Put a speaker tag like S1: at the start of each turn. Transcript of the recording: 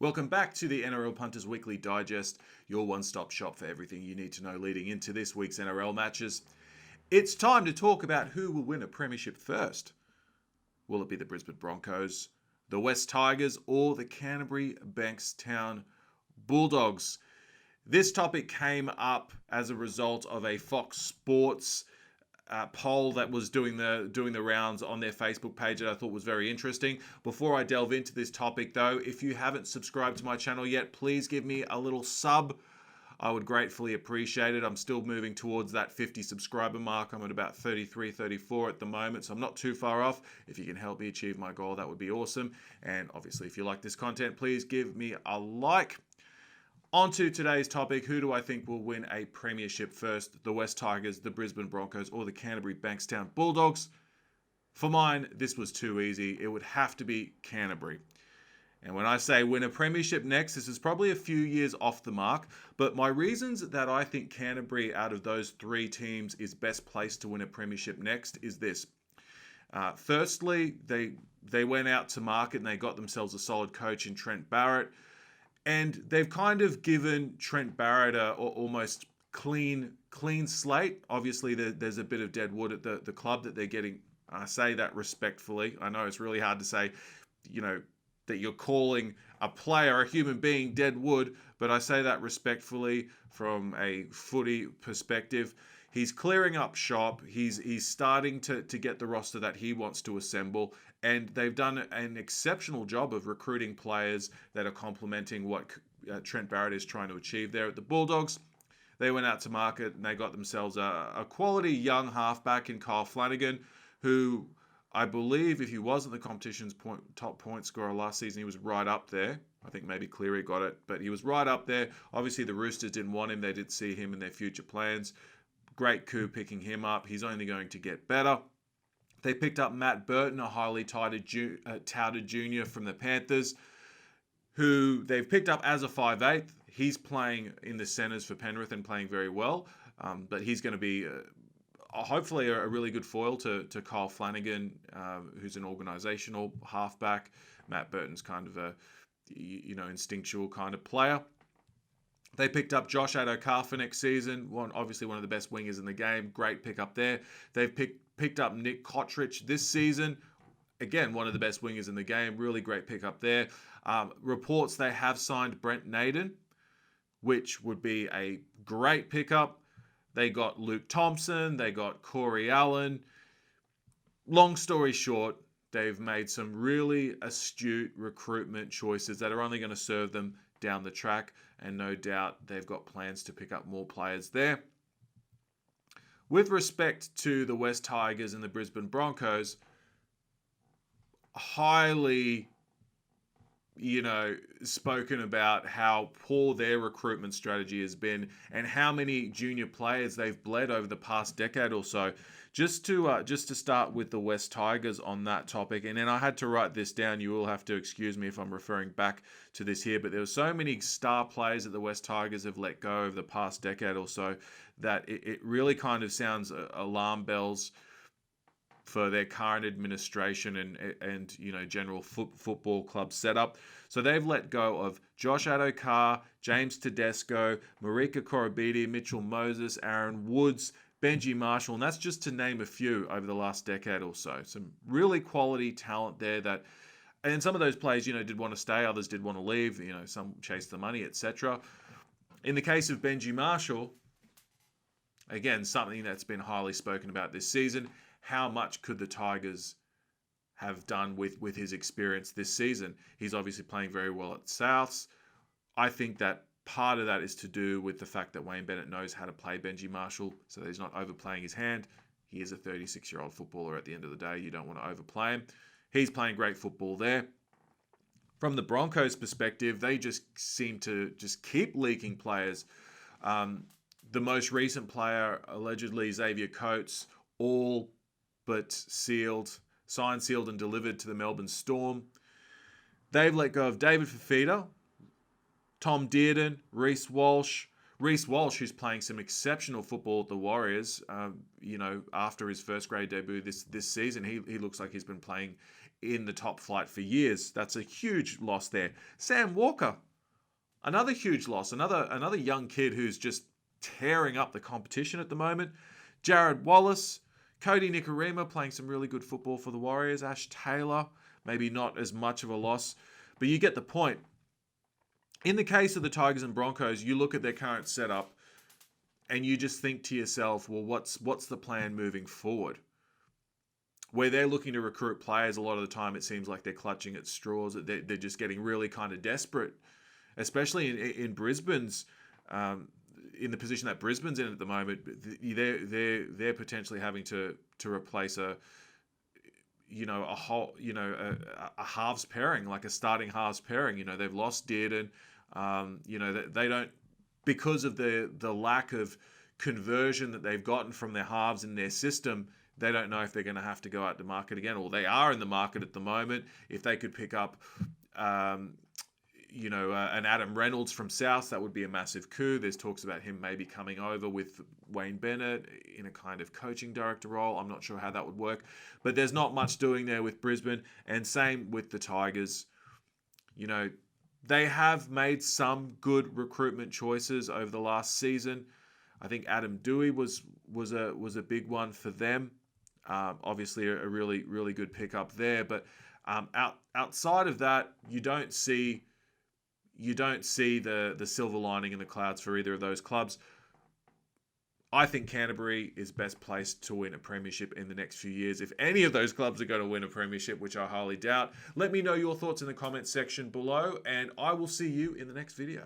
S1: Welcome back to the NRL Punters Weekly Digest, your one-stop shop for everything you need to know leading into this week's NRL matches. It's time to talk about who will win a premiership first. Will it be the Brisbane Broncos, the West Tigers, or the Canterbury-Bankstown Bulldogs? This topic came up as a result of a Fox Sports poll that was doing the rounds on their Facebook page that I thought was very interesting. Before I delve into this topic though, if you haven't subscribed to my channel yet, please give me a little sub. I would gratefully appreciate it. I'm still moving towards that 50 subscriber mark. I'm at about 33, 34 at the moment, so I'm not too far off. If you can help me achieve my goal, that would be awesome. And obviously, if you like this content, please give me a like. On to today's topic, who do I think will win a premiership first? The West Tigers, the Brisbane Broncos, or the Canterbury-Bankstown Bulldogs? For mine, this was too easy. It would have to be Canterbury. And when I say win a premiership next, this is probably a few years off the mark, but my reasons that I think Canterbury out of those three teams is best placed to win a premiership next is this. Firstly, they went out to market and they got themselves a solid coach in Trent Barrett. And they've kind of given Trent Barrett a almost clean slate. Obviously, there's a bit of dead wood at the club that they're getting. I say that respectfully. I know it's really hard to say, that you're calling a player, a human being, dead wood, but I say that respectfully from a footy perspective. He's clearing up shop. He's starting to get the roster that he wants to assemble, and they've done an exceptional job of recruiting players that are complementing what Trent Barrett is trying to achieve there at the Bulldogs. They went out to market and they got themselves a quality young halfback in Kyle Flanagan, who I believe if he wasn't the competition's top point scorer last season, he was right up there. I think maybe Cleary got it, but he was right up there. Obviously, the Roosters didn't want him. They did see him in their future plans. Great coup picking him up. He's only going to get better. They picked up Matt Burton, a highly touted junior from the Panthers, who they've picked up as a 5'8". He's playing in the centres for Penrith and playing very well, but he's going to be hopefully a really good foil to Kyle Flanagan, who's an organisational halfback. Matt Burton's kind of a instinctual kind of player. They picked up Josh Adokar for next season. Obviously one of the best wingers in the game. Great pick up there. They've picked up Nick Cottridge this season. Again, one of the best wingers in the game. Really great pick up there. Reports they have signed Brent Naden, which would be a great pickup. They got Luke Thompson. They got Corey Allen. Long story short, they've made some really astute recruitment choices that are only going to serve them down the track, and no doubt they've got plans to pick up more players there. With respect to the West Tigers and the Brisbane Broncos, highly, spoken about how poor their recruitment strategy has been and how many junior players they've bled over the past decade or so. Just to start with the West Tigers on that topic, and then I had to write this down. You will have to excuse me if I'm referring back to this here, but there were so many star players that the West Tigers have let go over the past decade or so that it really kind of sounds alarm bells for their current administration and general football club setup. So they've let go of Josh Adokar, James Tedesco, Marika Korobidi, Mitchell Moses, Aaron Woods, Benji Marshall, and that's just to name a few over the last decade or so. Some really quality talent there and some of those players, did want to stay, others did want to leave, some chased the money, etc. In the case of Benji Marshall, again, something that's been highly spoken about this season. How much could the Tigers have done with his experience this season? He's obviously playing very well at Souths. I think that part of that is to do with the fact that Wayne Bennett knows how to play Benji Marshall, so that he's not overplaying his hand. He is a 36-year-old footballer at the end of the day. You don't want to overplay him. He's playing great football there. From the Broncos' perspective, they just seem to just keep leaking players. The most recent player, allegedly Xavier Coates, all but signed, sealed, and delivered to the Melbourne Storm. They've let go of David Fifita, Tom Dearden, Reece Walsh. Reece Walsh, who's playing some exceptional football at the Warriors, after his first grade debut this season, he looks like he's been playing in the top flight for years. That's a huge loss there. Sam Walker, another huge loss. Another young kid who's just tearing up the competition at the moment. Jared Wallace, Cody Nikorima playing some really good football for the Warriors. Ash Taylor, maybe not as much of a loss, but you get the point. In the case of the Tigers and Broncos, you look at their current setup and you just think to yourself, well, what's the plan moving forward? Where they're looking to recruit players, a lot of the time it seems like they're clutching at straws. They're just getting really kind of desperate, especially in Brisbane's, in the position that Brisbane's in at the moment. They're potentially having to replace a halves pairing, like a starting halves pairing. They've lost Dearden. They don't, because of the lack of conversion that they've gotten from their halves in their system. They don't know if they're going to have to go out to market again, or they are in the market at the moment. If they could pick up, an Adam Reynolds from South, that would be a massive coup. There's talks about him maybe coming over with Wayne Bennett in a kind of coaching director role. I'm not sure how that would work, but there's not much doing there with Brisbane, and same with the Tigers. They have made some good recruitment choices over the last season. I think Adam Dewey was a big one for them. Obviously, a really, really good pickup there. But outside of that, you don't see the silver lining in the clouds for either of those clubs. I think Canterbury is best placed to win a premiership in the next few years. If any of those clubs are going to win a premiership, which I highly doubt, let me know your thoughts in the comments section below, and I will see you in the next video.